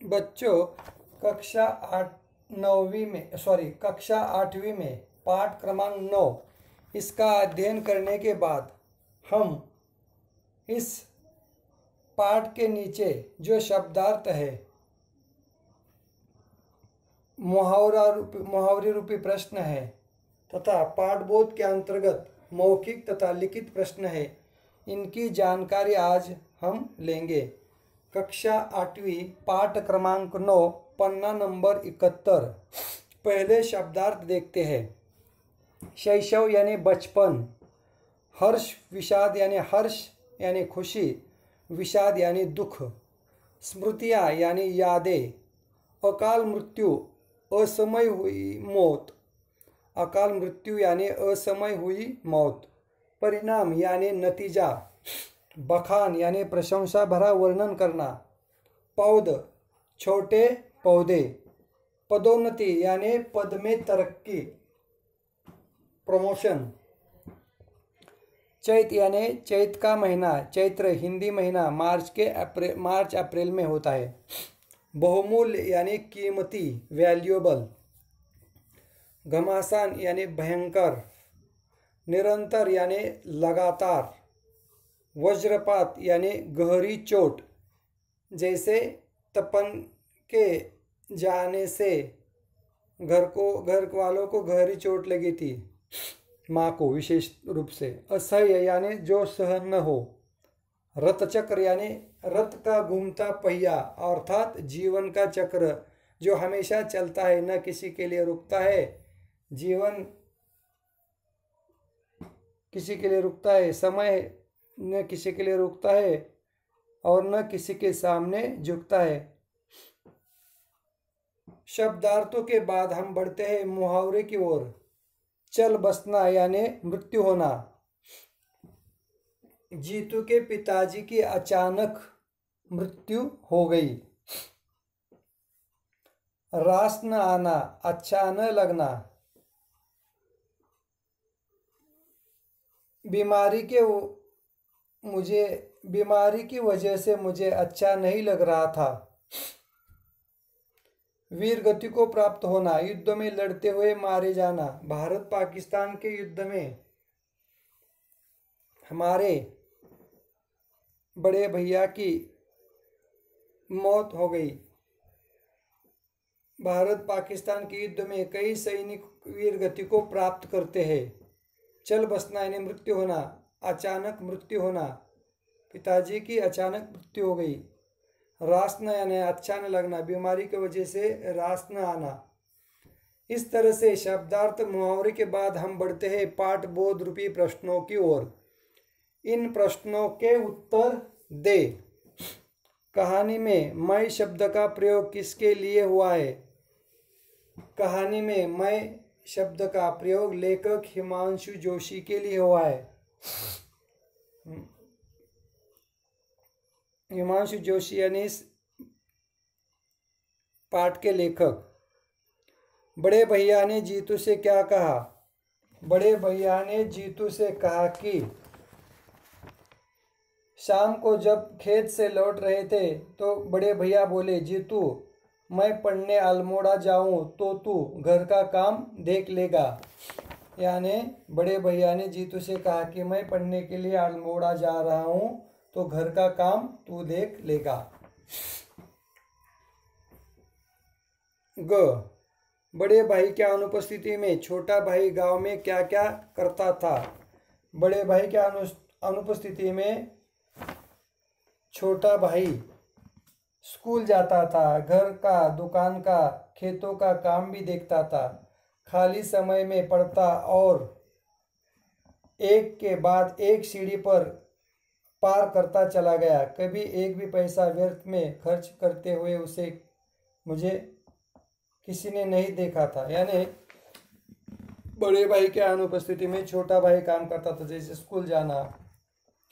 बच्चों, कक्षा आठवीं में पाठ क्रमांक 9 इसका अध्ययन करने के बाद हम इस पाठ के नीचे जो शब्दार्थ है, मुहावरे रूपी प्रश्न है तथा पाठबोध के अंतर्गत मौखिक तथा लिखित प्रश्न है, इनकी जानकारी आज हम लेंगे। कक्षा आठवीं पाठ क्रमांक 9 पन्ना नंबर 71। पहले शब्दार्थ देखते हैं। शैशव यानी बचपन, हर्ष विषाद यानी खुशी, विषाद यानी दुख, स्मृतियाँ यानी यादें, अकाल मृत्यु असमय हुई मौत, अकाल मृत्यु यानी असमय हुई मौत, परिणाम यानी नतीजा, बखान यानी प्रशंसा भरा वर्णन करना, पौध छोटे पौधे, पदोन्नति यानी पद में तरक्की, प्रमोशन, चैत यानी चैत का महीना, चैत्र हिंदी महीना मार्च अप्रैल में होता है, बहुमूल्य यानी कीमती, वैल्यूएबल, घमासान यानी भयंकर, निरंतर यानी लगातार, वज्रपात यानी गहरी चोट, जैसे तपन के जाने से घर वालों को गहरी चोट लगी थी, माँ को विशेष रूप से। असह्य यानी जो सहन न हो, रथचक्र यानी रथ का घूमता पहिया अर्थात जीवन का चक्र जो हमेशा चलता है, न किसी के लिए रुकता है। जीवन किसी के लिए रुकता है, समय न किसी के लिए रुकता है और न किसी के सामने झुकता है। शब्दार्थों के बाद हम बढ़ते हैं मुहावरे की ओर। चल बसना यानी मृत्यु होना। जीतू के पिताजी की अचानक मृत्यु हो गई। रास न आना, अच्छा न लगना। बीमारी की वजह से मुझे अच्छा नहीं लग रहा था। वीर गति को प्राप्त होना, युद्ध में लड़ते हुए मारे जाना। भारत पाकिस्तान के युद्ध में हमारे बड़े भैया की मौत हो गई। भारत पाकिस्तान के युद्ध में कई सैनिक वीर गति को प्राप्त करते हैं। चल बसना यानी मृत्यु होना, अचानक मृत्यु होना, पिताजी की अचानक मृत्यु हो गई। रास न यानी अच्छा न लगना, बीमारी की वजह से रास न आना। इस तरह से शब्दार्थ मुहावरे के बाद हम बढ़ते हैं पाठ बोध रूपी प्रश्नों की ओर। इन प्रश्नों के उत्तर दे। कहानी में मैं शब्द का प्रयोग किसके लिए हुआ है? कहानी में मैं शब्द का प्रयोग लेखक हिमांशु जोशी के लिए हुआ है। हिमांशु जोशी यानी इस पाठ के लेखक। बड़े भैया ने जीतू से क्या कहा? बड़े भैया ने जीतू से कहा कि शाम को जब खेत से लौट रहे थे तो बड़े भैया बोले, जीतू मैं पढ़ने अल्मोड़ा जाऊं तो तू घर का काम देख लेगा। यानी बड़े भैया ने जीतू से कहा कि मैं पढ़ने के लिए अल्मोड़ा जा रहा हूं तो घर का काम तू देख लेगा। ग बड़े भाई की अनुपस्थिति में छोटा भाई गांव में क्या क्या करता था? बड़े भाई की अनुपस्थिति में छोटा भाई स्कूल जाता था, घर का, दुकान का, खेतों का काम भी देखता था, खाली समय में पढ़ता और एक के बाद एक सीढ़ी पर पार करता चला गया। कभी एक भी पैसा व्यर्थ में खर्च करते हुए मुझे किसी ने नहीं देखा था। यानी बड़े भाई के अनुपस्थिति में छोटा भाई काम करता था, जैसे स्कूल जाना,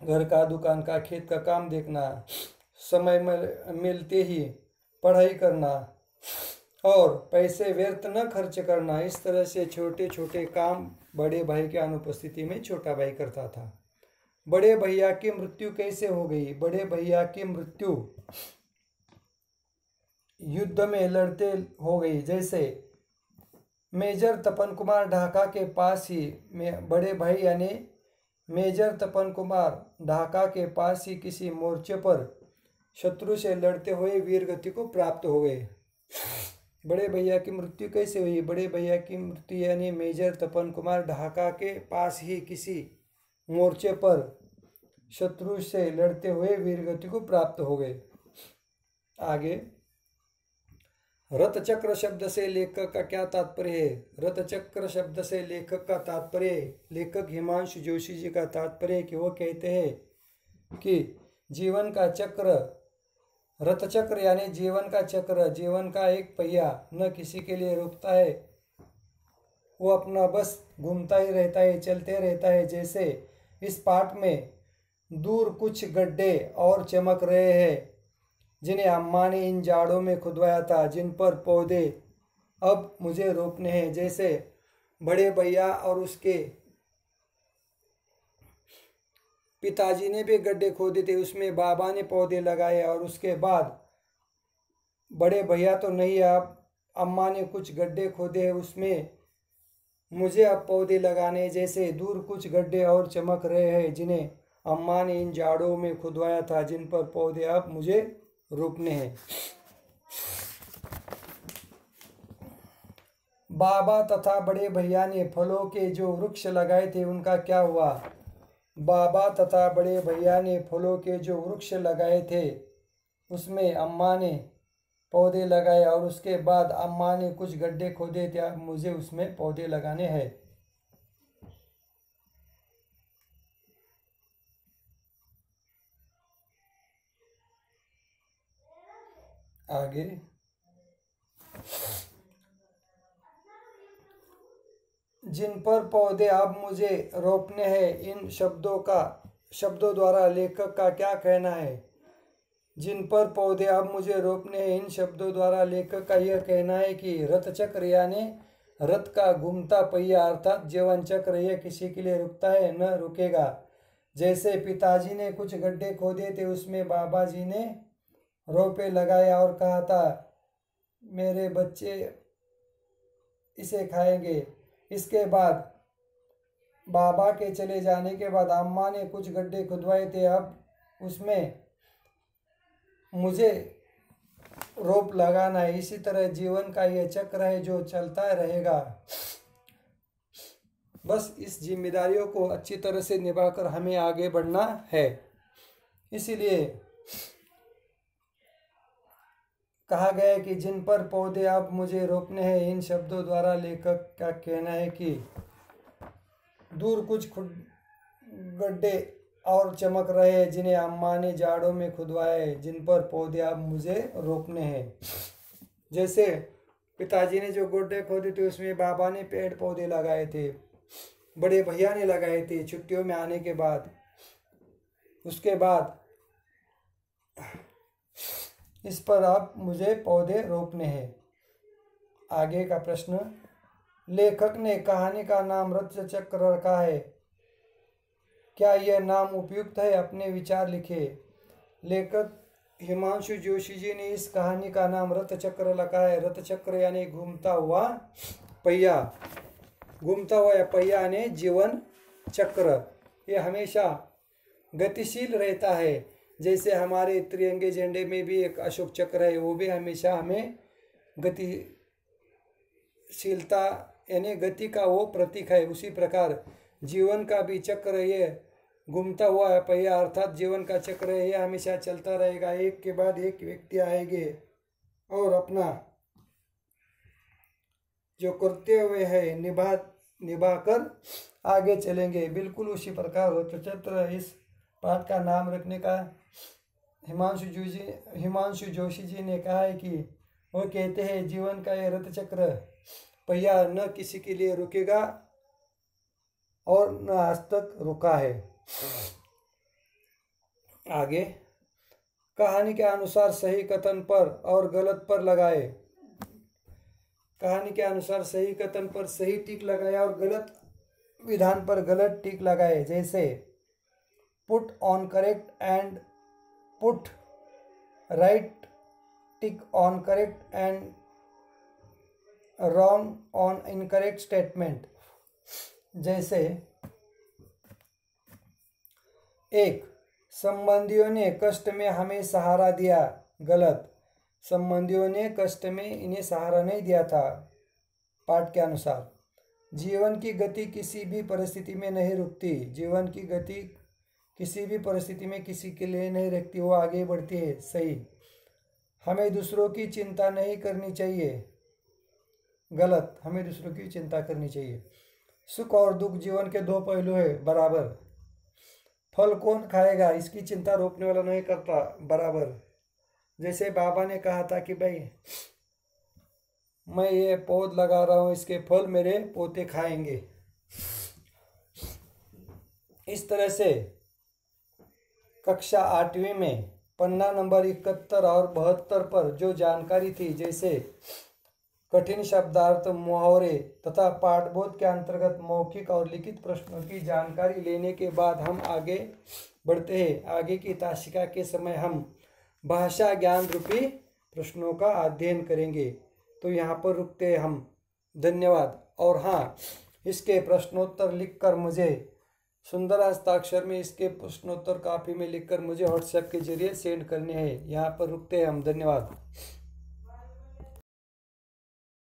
घर का, दुकान का, खेत का काम देखना, समय मिलते ही पढ़ाई करना और पैसे व्यर्थ न खर्च करना। इस तरह से छोटे छोटे काम बड़े भाई के अनुपस्थिति में छोटा भाई करता था। बड़े भैया की मृत्यु कैसे हो गई? बड़े भैया की मृत्यु युद्ध में लड़ते हो गई। जैसे मेजर तपन कुमार ढाका के पास ही बड़े भाई यानी मेजर तपन कुमार ढाका के पास ही किसी मोर्चे पर शत्रु से लड़ते हुए वीर गति को प्राप्त हो गए। बड़े भैया की मृत्यु कैसे हुई? बड़े भैया की मृत्यु यानी मेजर तपन कुमार ढाका के पास ही किसी मोर्चे पर शत्रु से लड़ते हुए वीरगति को प्राप्त हो गए। आगे, रथचक्र शब्द से लेखक का क्या तात्पर्य है? रथचक्र शब्द से लेखक का तात्पर्य, लेखक हिमांशु जोशी जी का तात्पर्य कि वो कहते हैं कि जीवन का चक्र, रथचक्र यानी जीवन का चक्र, जीवन का एक पहिया न किसी के लिए रुकता है, वो अपना बस घूमता ही रहता है, चलते रहता है। जैसे इस पाठ में दूर कुछ गड्ढे और चमक रहे हैं जिन्हें अम्मा ने इन जाड़ों में खुदवाया था, जिन पर पौधे अब मुझे रोपने हैं। जैसे बड़े भैया और उसके पिताजी ने भी गड्ढे खोदे थे, उसमें बाबा ने पौधे लगाए और उसके बाद बड़े भैया तो नहीं, अब अम्मा ने कुछ गड्ढे खोदे, उसमें मुझे अब पौधे लगाने। जैसे दूर कुछ गड्ढे और चमक रहे हैं जिन्हें अम्मा ने इन जाड़ों में खुदवाया था, जिन पर पौधे अब मुझे रोपने हैं। बाबा तथा बड़े भैया ने फलों के जो वृक्ष लगाए थे उनका क्या हुआ? बाबा तथा बड़े भैया ने फलों के जो वृक्ष लगाए थे उसमें अम्मा ने पौधे लगाए और उसके बाद अम्मा ने कुछ गड्ढे खोदे थे, अब मुझे उसमें पौधे लगाने हैं। आगे, जिन पर पौधे अब मुझे रोपने हैं, इन शब्दों द्वारा लेखक का क्या कहना है? जिन पर पौधे अब मुझे रोपने हैं, इन शब्दों द्वारा लेखक का यह कहना है कि रथचक्र यानी रथ का घूमता पहिया अर्थात जीवन चक्र, यह किसी के लिए रुकता है न रुकेगा। जैसे पिताजी ने कुछ गड्ढे खोदे थे, उसमें बाबा जी ने रोपे लगाया और कहा था मेरे बच्चे इसे खाएंगे। इसके बाद बाबा के चले जाने के बाद अम्मा ने कुछ गड्ढे खुदवाए थे, अब उसमें मुझे रोप लगाना है। इसी तरह जीवन का यह चक्र है जो चलता रहेगा। बस इस जिम्मेदारियों को अच्छी तरह से निभाकर हमें आगे बढ़ना है। इसीलिए कहा गया है कि जिन पर पौधे अब मुझे रोपने हैं, इन शब्दों द्वारा लेखक का कहना है कि दूर कुछ गड्ढे और चमक रहे हैं जिन्हें अम्मा ने जाड़ों में खुदवाया है, जिन पर पौधे अब मुझे रोपने हैं। जैसे पिताजी ने जो गड्ढे खोदे थे उसमें बाबा ने पेड़ पौधे लगाए थे, बड़े भैया ने लगाए थे छुट्टियों में आने के बाद। उसके बाद इस पर अब मुझे पौधे रोपने हैं। आगे का प्रश्न, लेखक ने कहानी का नाम रथचक्र रखा है, क्या यह नाम उपयुक्त है? अपने विचार लिखे। लेखक हिमांशु जोशी जी ने इस कहानी का नाम रथचक्र रखा है। रथचक्र यानी घूमता हुआ पहिया, घूमता हुआ पहिया यानी जीवन चक्र, ये हमेशा गतिशील रहता है। जैसे हमारे त्रिरंगे झंडे में भी एक अशोक चक्र है, वो भी हमेशा हमें गतिशीलता यानी गति का वो प्रतीक है। उसी प्रकार जीवन का भी चक्र ये घूमता हुआ पहिया अर्थात जीवन का चक्र है, ये हमेशा चलता रहेगा। एक के बाद एक व्यक्ति आएंगे और अपना जो करते हुए है निभाकर आगे चलेंगे। बिल्कुल उसी प्रकार रथचक्र इस पाठ का नाम रखने का हिमांशु जोशी जी ने कहा है कि वो कहते हैं जीवन का ये रथचक्र पहिया न किसी के लिए रुकेगा और न आज तक रुका है। आगे, कहानी के अनुसार सही कथन पर और गलत पर लगाए। कहानी के अनुसार सही कथन पर सही टिक लगाया और गलत विधान पर गलत टिक लगाए। जैसे put on correct and put right tick on correct and wrong on incorrect statement. जैसे 1, संबंधियों ने कष्ट में हमें सहारा दिया। गलत, संबंधियों ने कष्ट में इन्हें सहारा नहीं दिया था पाठ के अनुसार। जीवन की गति किसी भी परिस्थिति में नहीं रुकती। जीवन की गति किसी भी परिस्थिति में किसी के लिए नहीं रुकती, वो आगे बढ़ती है। सही। हमें दूसरों की चिंता नहीं करनी चाहिए। गलत, हमें दूसरों की चिंता करनी चाहिए। सुख और दुख जीवन के दो पहलू है। बराबर। फल कौन खाएगा, इसकी चिंता रोकने वाला नहीं करता। बराबर। जैसे बाबा ने कहा था कि भाई मैं ये पौध लगा रहा हूँ, इसके फल मेरे पोते खाएंगे। इस तरह से कक्षा 8वीं में पन्ना नंबर 71 और 72 पर जो जानकारी थी, जैसे कठिन शब्दार्थ, मुहावरे तथा पाठबोध के अंतर्गत मौखिक और लिखित प्रश्नों की जानकारी लेने के बाद हम आगे बढ़ते हैं। आगे की ताशिका के समय हम भाषा ज्ञान रूपी प्रश्नों का अध्ययन करेंगे। तो यहाँ पर रुकते हैं हम। धन्यवाद। और हाँ, इसके प्रश्नोत्तर लिखकर मुझे सुंदर हस्ताक्षर में इसके प्रश्नोत्तर कापी में लिखकर मुझे व्हाट्सएप के जरिए सेंड करने हैं। यहाँ पर रुकते हैं हम। धन्यवाद।